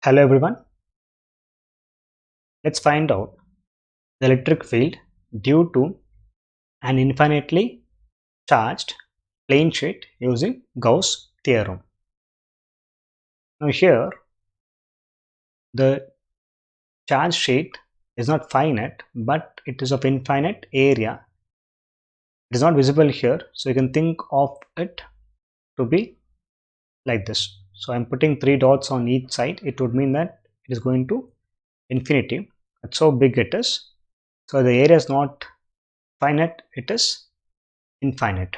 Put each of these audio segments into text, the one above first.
Hello everyone, let's find out the electric field due to an infinitely charged plane sheet using Gauss theorem. Now here the charge sheet is not finite but it is of infinite area. It is not visible here, so you can think of it to be like this. So I'm putting 3 dots on each side. It would mean that it is going to infinity. That's how big it is. So the area is not finite, it is infinite.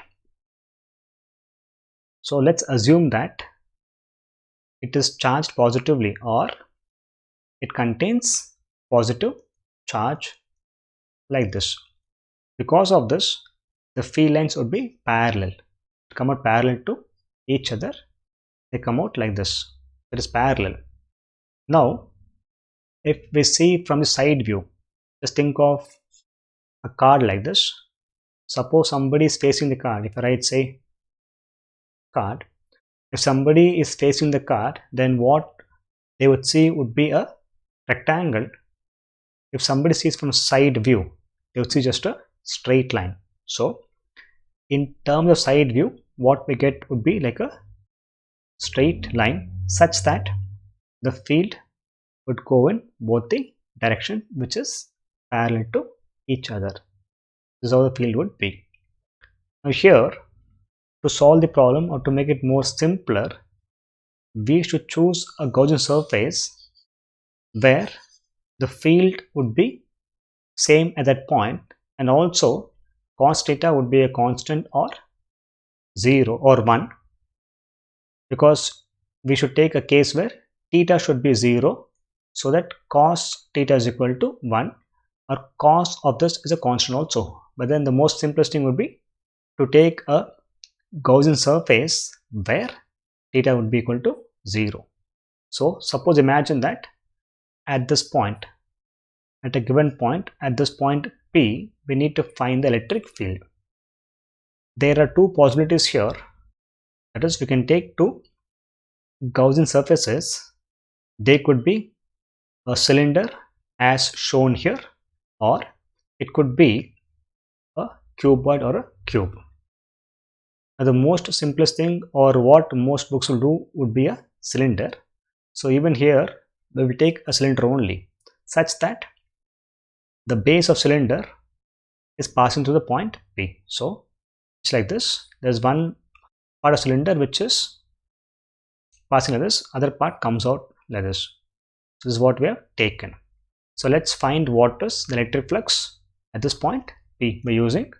So let's assume that it is charged positively or it contains positive charge like this. Because of this, the field lines would be parallel. They come out parallel to each other. They come out like this. It is parallel. Now, if we see from the side view, just think of a card like this. Suppose somebody is facing the card. If I write say card, if somebody is facing the card, then what they would see would be a rectangle. If somebody sees from side view, they would see just a straight line. So in terms of side view, what we get would be like a straight line such that the field would go in both the direction which is parallel to each other. This is how the field would be. Now here, to solve the problem or to make it more simpler, we should choose a Gaussian surface where the field would be same at that point, and also cos theta would be a constant or 0 or 1, because we should take a case where theta should be 0 so that cos theta is equal to 1, or cos of this is a constant also. But then the most simplest thing would be to take a Gaussian surface where theta would be equal to 0. So suppose imagine that at this point, at a given point, at this point P, we need to find the electric field. There are two possibilities here. That is, we can take two Gaussian surfaces. They could be a cylinder as shown here, or it could be a cuboid or a cube. Now, the most simplest thing, or what most books will do, would be a cylinder. So even here we will take a cylinder only, such that the base of cylinder is passing through the point P. So it's like this. There's one part of cylinder which is passing like this, other part comes out like this. So this is what we have taken. So let's find what is the electric flux at this point P by using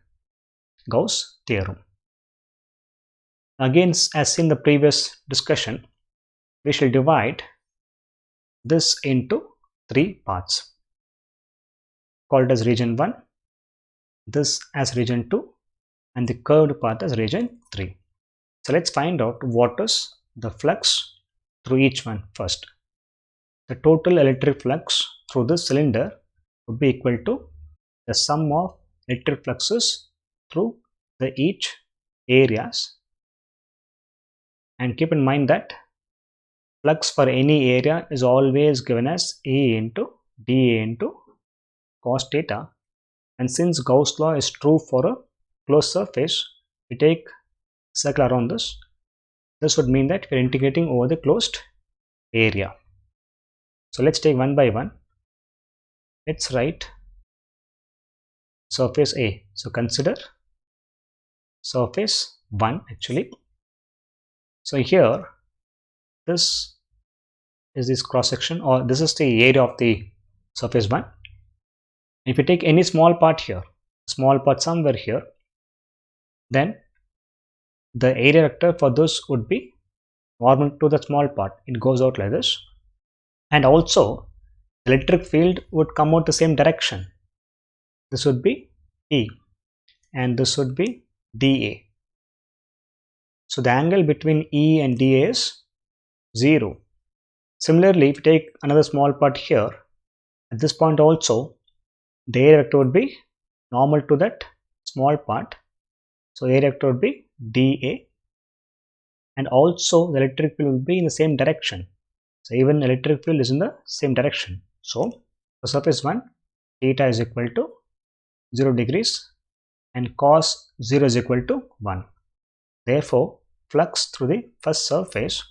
Gauss theorem. Again, as in the previous discussion, we shall divide this into 3 parts. Called as region 1, this as region 2, and the curved path as region 3. So let's find out what is the flux through each one first. The total electric flux through this cylinder would be equal to the sum of electric fluxes through the each areas. And keep in mind that flux for any area is always given as E into dA into cos theta. And since Gauss law is true for a closed surface, we take a circle around this. This would mean that we are integrating over the closed area. So let's take one by one. Let's write surface A. So consider surface 1 actually. So here, this is this cross section, or this is the area of the surface 1. If you take any small part here, small part somewhere here, then the area vector for this would be normal to the small part. It goes out like this. And also, the electric field would come out the same direction. This would be E, and this would be dA. So the angle between E and dA is 0. Similarly, if you take another small part here, at this point also, the area vector would be normal to that small part. So area vector would be dA, and also the electric field will be in the same direction. So even electric field is in the same direction. So for surface 1, theta is equal to 0 degrees and cos 0 is equal to 1. Therefore, flux through the first surface,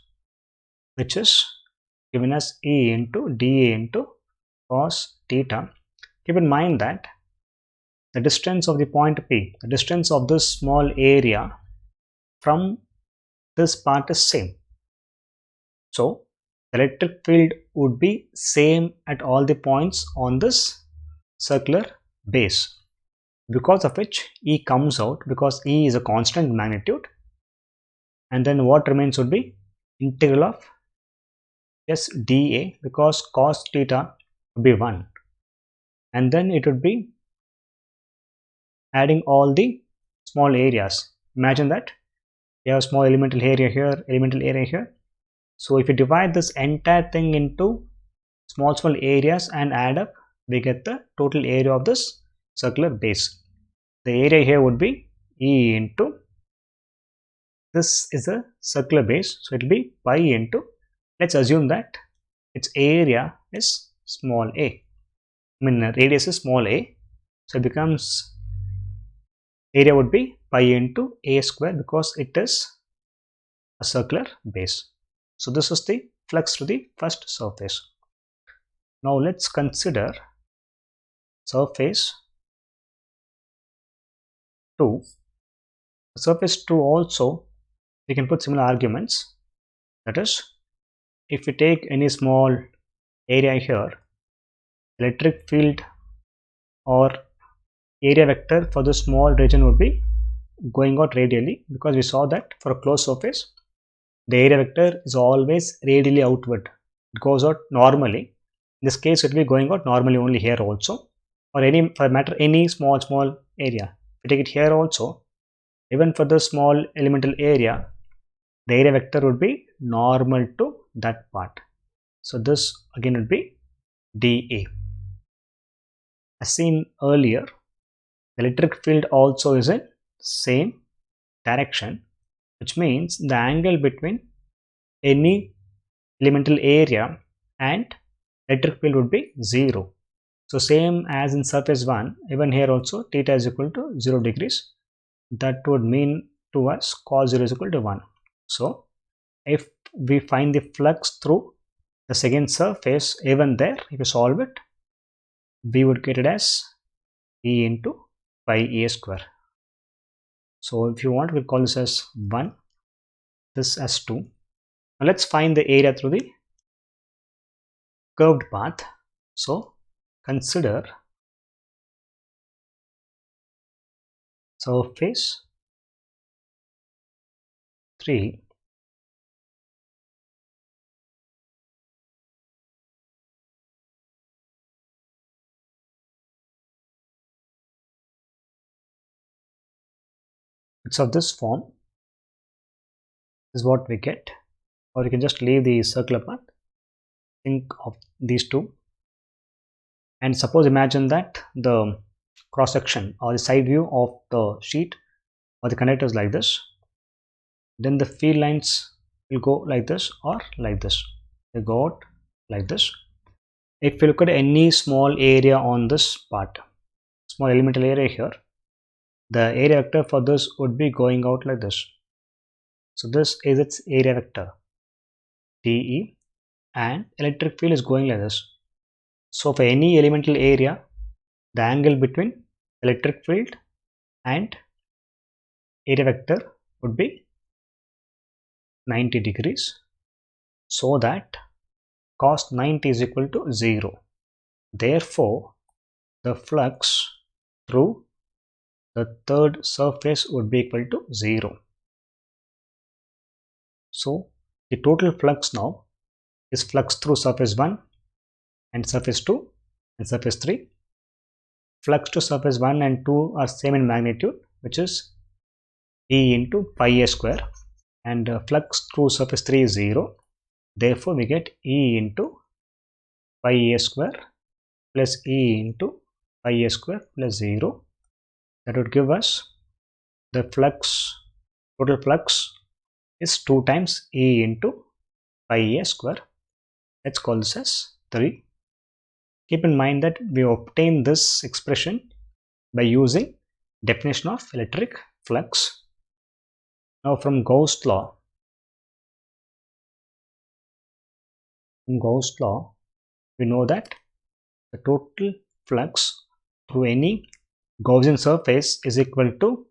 which is given as E into dA into cos theta. Keep in mind that the distance of the point P, the distance of this small area from this part is same. So the electric field would be same at all the points on this circular base, because of which E comes out, because E is a constant magnitude, and then what remains would be integral of S dA, because cos theta would be 1, and then it would be adding all the small areas. Imagine that you have a small elemental area here. So if you divide this entire thing into small areas and add up, we get the total area of this circular base. The area here would be E into, this is a circular base, so it will be pi into, let's assume that its area is small a. I mean radius is small a, so it becomes, area would be pi into a square, because it is a circular base. So this is the flux to the first surface. Now let's consider surface 2. Surface 2 also, we can put similar arguments. That is, if we take any small area here, electric field or area vector for the small region would be going out radially, because we saw that for a closed surface the area vector is always radially outward. It goes out normally. In this case, it will be going out normally only here also, or any, for matter, any small area. If we take it here also, even for the small elemental area, the area vector would be normal to that part. So this again would be dA. As seen earlier, the electric field also is in same direction, which means the angle between any elemental area and electric field would be 0. So same as in surface 1, even here also theta is equal to 0 degrees. That would mean to us cos 0 is equal to 1. So if we find the flux through the second surface, even there, if you solve it, we would get it as E into pi a square. So if you want, we'll call this as 1, this as 2. Now let's find the area through the curved path. So consider surface 3 it's of this form. Is what we get, or you can just leave the circular part. Think of these two, and suppose, imagine that the cross section or the side view of the sheet or the conductor is like this. Then the field lines will go like this or like this. They go out like this. If you look at any small area on this part, small elemental area here, the area vector for this would be going out like this. So this is its area vector dE, and electric field is going like this. So for any elemental area, the angle between electric field and area vector would be 90 degrees, so that cos 90 is equal to 0. Therefore, the flux through the third surface would be equal to 0. So the total flux now is flux through surface 1 and surface 2 and surface 3. Flux to surface 1 and 2 are same in magnitude, which is E into pi a square, and flux through surface 3 is 0. Therefore, we get E into pi a square plus E into pi a square plus 0. That would give us the flux, total flux is 2 times E into pi a square. Let's call this as 3. Keep in mind that we obtain this expression by using definition of electric flux. Now from Gauss law, we know that the total flux through any Gaussian surface is equal to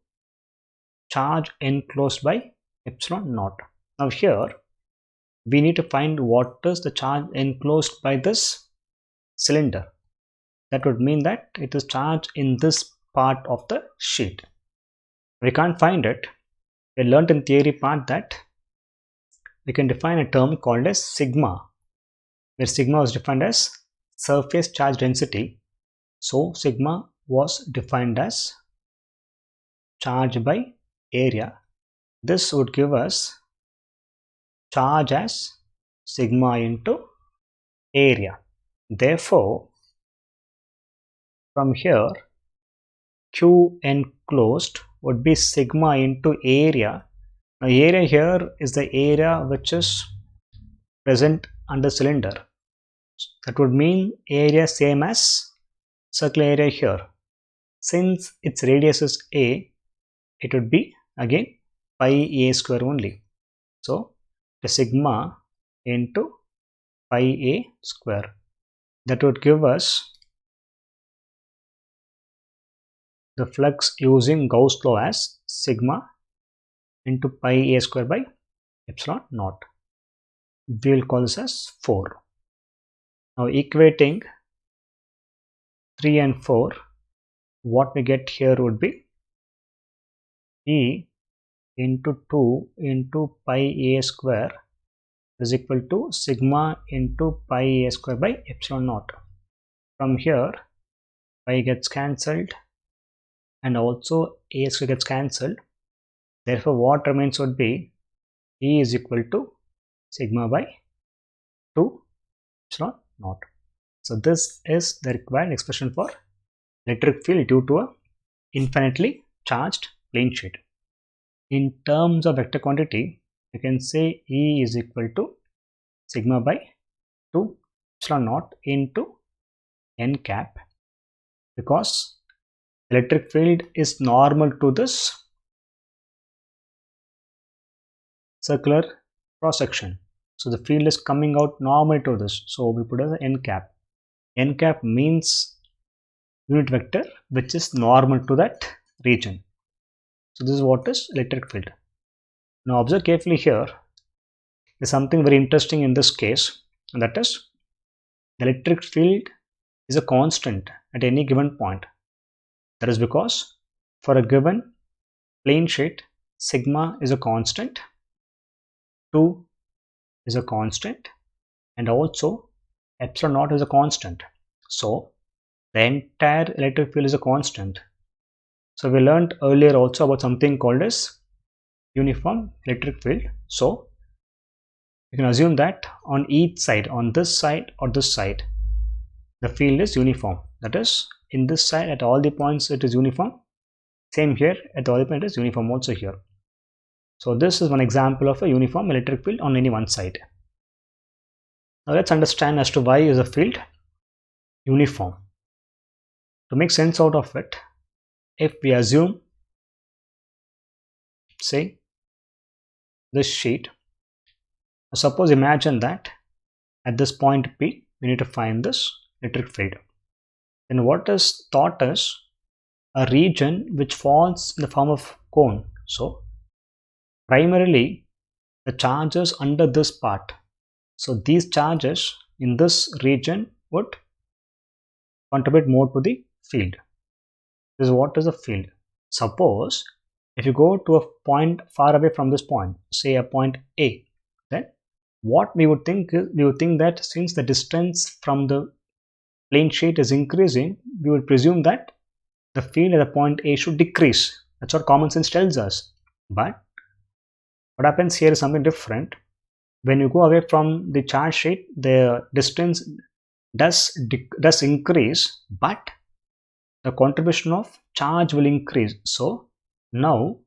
charge enclosed by epsilon naught. Now here we need to find what is the charge enclosed by this cylinder. That would mean that it is charged in this part of the sheet. We can't find it. We learnt in theory part that we can define a term called as sigma, where sigma was defined as surface charge density. So sigma was defined as charge by area. This would give us charge as sigma into area. Therefore, from here, Q enclosed would be sigma into area. Now area here is the area which is present under cylinder. That would mean area same as circular area here. Since its radius is a, it would be again pi a square only. So the sigma into pi a square. That would give us the flux using Gauss law as sigma into pi a square by epsilon naught. We will call this as 4. Now equating 3 and 4, what we get here would be E into 2 into pi a square is equal to sigma into pi a square by epsilon naught. From here, pi gets cancelled and also a square gets cancelled. Therefore, what remains would be E is equal to sigma by 2 epsilon naught. So this is the required expression for electric field due to a infinitely charged plane sheet. In terms of vector quantity, you can say E is equal to sigma by 2 epsilon naught into n cap, because electric field is normal to this circular cross section. So the field is coming out normal to this. So we put as n cap. N cap means unit vector which is normal to that region. So this is what is electric field. Now observe carefully here. There's something very interesting in this case, and that is the electric field is a constant at any given point. That is because for a given plane sheet, sigma is a constant, 2 is a constant, and also epsilon naught is a constant. So the entire electric field is a constant. So we learned earlier also about something called as uniform electric field. So you can assume that on each side, on this side or this side, the field is uniform. That is, in this side at all the points it is uniform. Same here, at all the points it is uniform also here. So this is one example of a uniform electric field on any one side. Now let's understand as to why is a field uniform. To make sense out of it, if we assume, say, this sheet, suppose imagine that at this point P, we need to find this electric field. Then what is thought is a region which falls in the form of cone. So primarily the charges under this part. So these charges in this region would contribute more to the field. This is what is a field. Suppose if you go to a point far away from this point, say a point A, then what we would think is, we would think that since the distance from the plane sheet is increasing, we would presume that the field at the point A should decrease. That's what common sense tells us. But what happens here is something different. When you go away from the charge sheet, the distance does increase, but the contribution of charge will increase. So now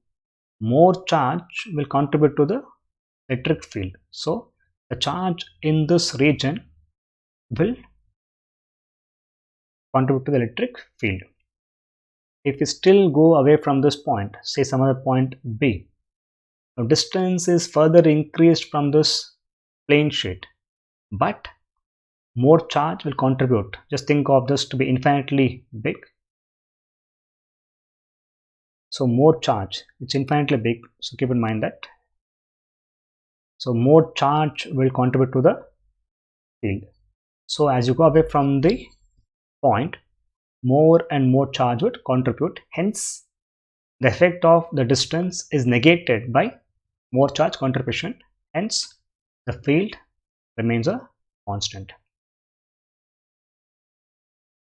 more charge will contribute to the electric field. So the charge in this region will contribute to the electric field. If we still go away from this point, say some other point B, now distance is further increased from this plane sheet, but more charge will contribute. Just think of this to be infinitely big. So more charge, it's infinitely big, so keep in mind that. So more charge will contribute to the field. So as you go away from the point, more and more charge would contribute. Hence, the effect of the distance is negated by more charge contribution. Hence, the field remains a constant.